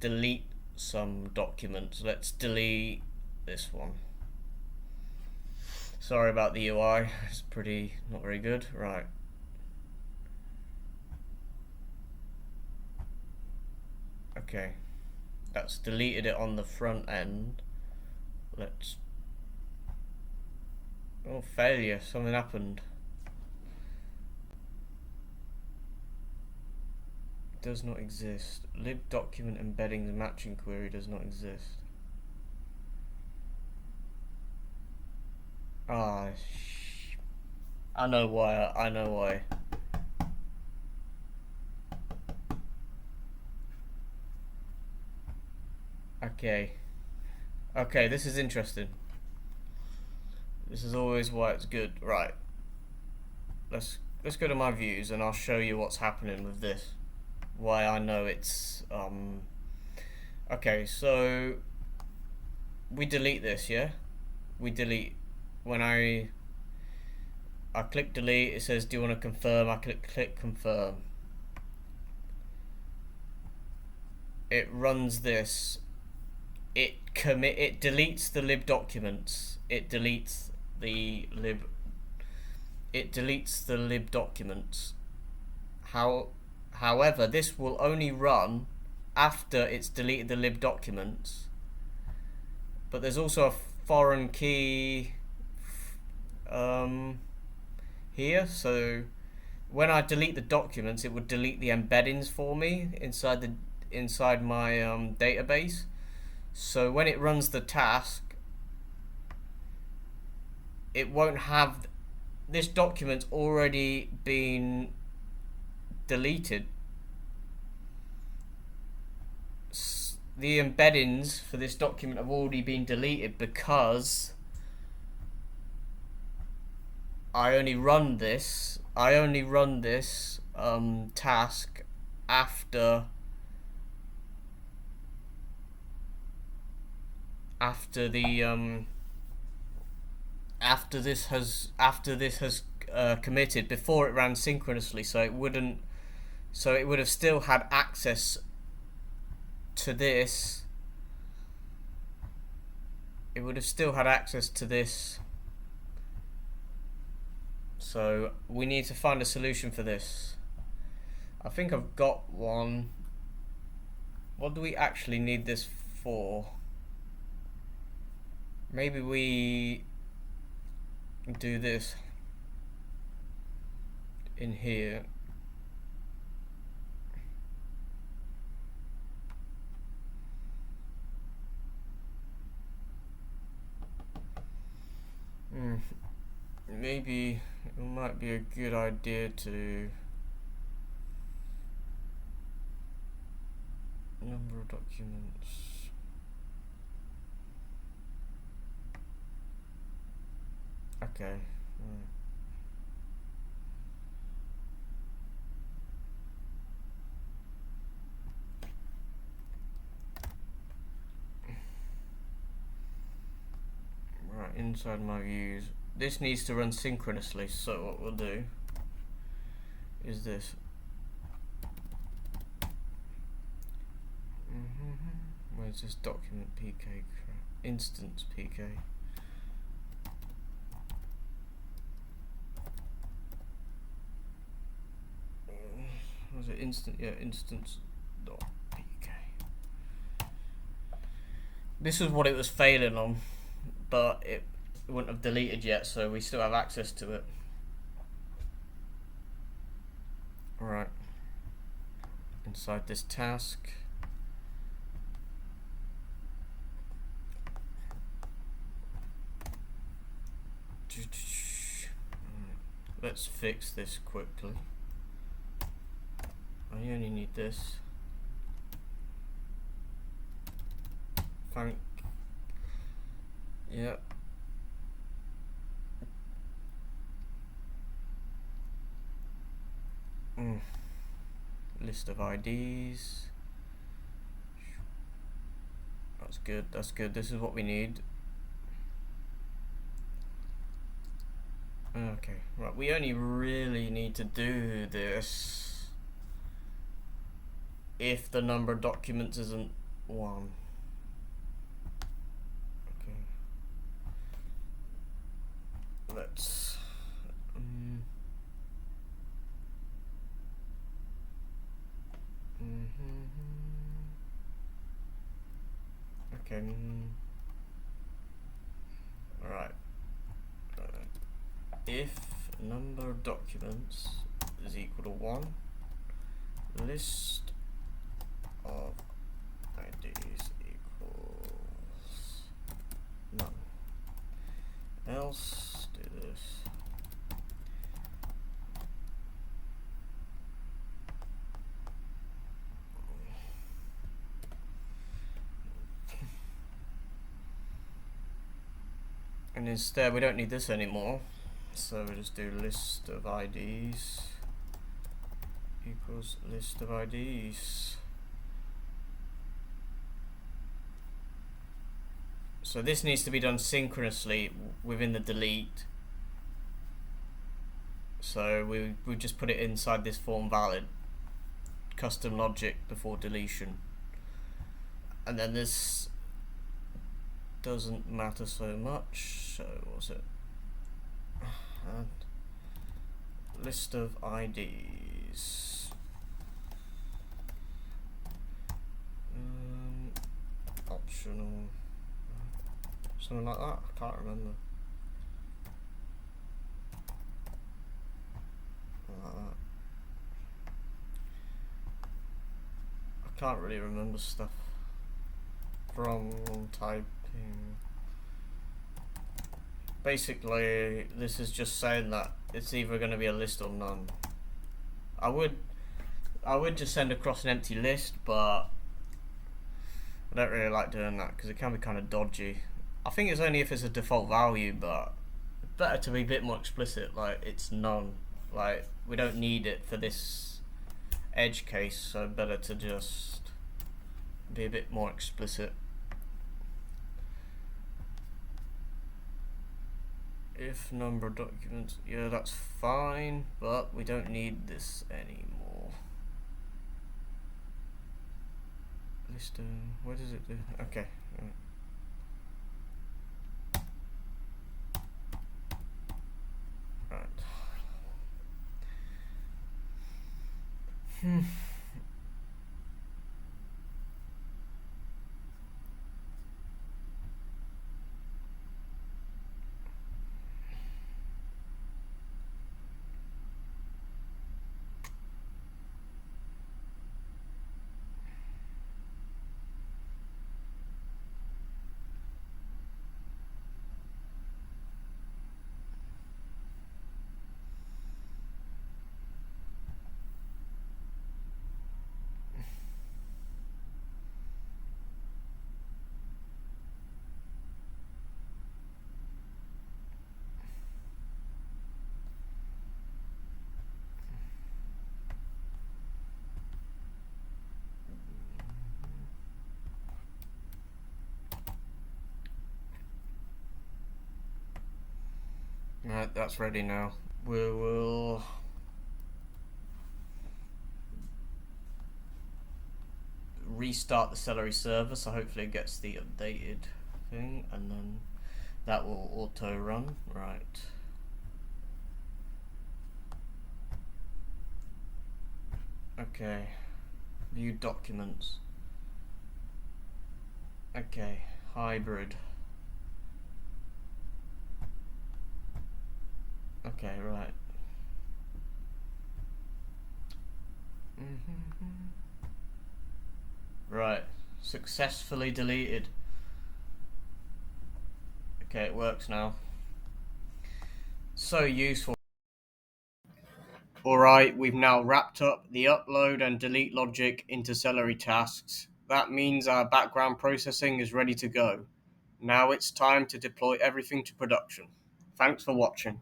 delete some documents. Let's delete this one. Sorry about the UI, it's not very good. Right. Okay, that's deleted it on the front end. Let's... Oh, failure, something happened. It does not exist. Lib document embeddings matching query does not exist. Ah, I know why. I know why. Okay. Okay, this is interesting. This is always why it's good. Right. Let's go to my views and I'll show you what's happening with this. Why I know it's okay, so we delete this, yeah? We delete when I click delete, it says do you want to confirm? I click confirm. It runs this. It deletes the lib documents. It deletes the lib documents. However, this will only run after it's deleted the lib documents. But there's also a foreign key here, so when I delete the documents, it would delete the embeddings for me inside my database. So when it runs the task, it won't have this document's already been deleted. The embeddings for this document have already been deleted because I only run this task after this has committed. Before it ran synchronously, so it would have still had access to this. It would have still had access to this. So we need to find a solution for this. I think I've got one. What do we actually need this for? Maybe we do this in here. Maybe it might be a good idea to number of documents. Okay. Right, inside my views. This needs to run synchronously, so what we'll do is this. Where's this document PK? Instance PK. Was it instant? Yeah, instance dot PK. This is what it was failing on, but it wouldn't have deleted yet, so we still have access to it. Alright. Inside this task. Let's fix this quickly. I only need this. Yeah. List of IDs. That's good. That's good. This is what we need. Okay. Right. We only really need to do this if the number of documents isn't 1. Okay. Let's okay. Alright. If number of documents is equal to 1, list of IDs equals none. Else, do this. And instead, we don't need this anymore. So we just do list of IDs equals list of IDs. So this needs to be done synchronously within the delete. So we just put it inside this form valid custom logic before deletion. And then this doesn't matter so much. So what's it? List of IDs. Optional. Something like that. I can't remember. Like that. I can't really remember stuff from typing. Basically, this is just saying that it's either going to be a list or none. I would just send across an empty list, but I don't really like doing that because it can be kind of dodgy. I think it's only if it's a default value, but it's better to be a bit more explicit, like it's none. Like we don't need it for this edge case, so better to just be a bit more explicit. If number of documents, yeah, that's fine, but we don't need this anymore. List, what does it do? Okay. Right. Right, that's ready now. We will restart the Celery server, so hopefully it gets the updated thing, and then that will auto run. Right. Okay. View documents. Okay. Hybrid. Okay, right. Right. Successfully deleted. Okay, it works now. So useful. Alright, we've now wrapped up the upload and delete logic into Celery tasks. That means our background processing is ready to go. Now it's time to deploy everything to production. Thanks for watching.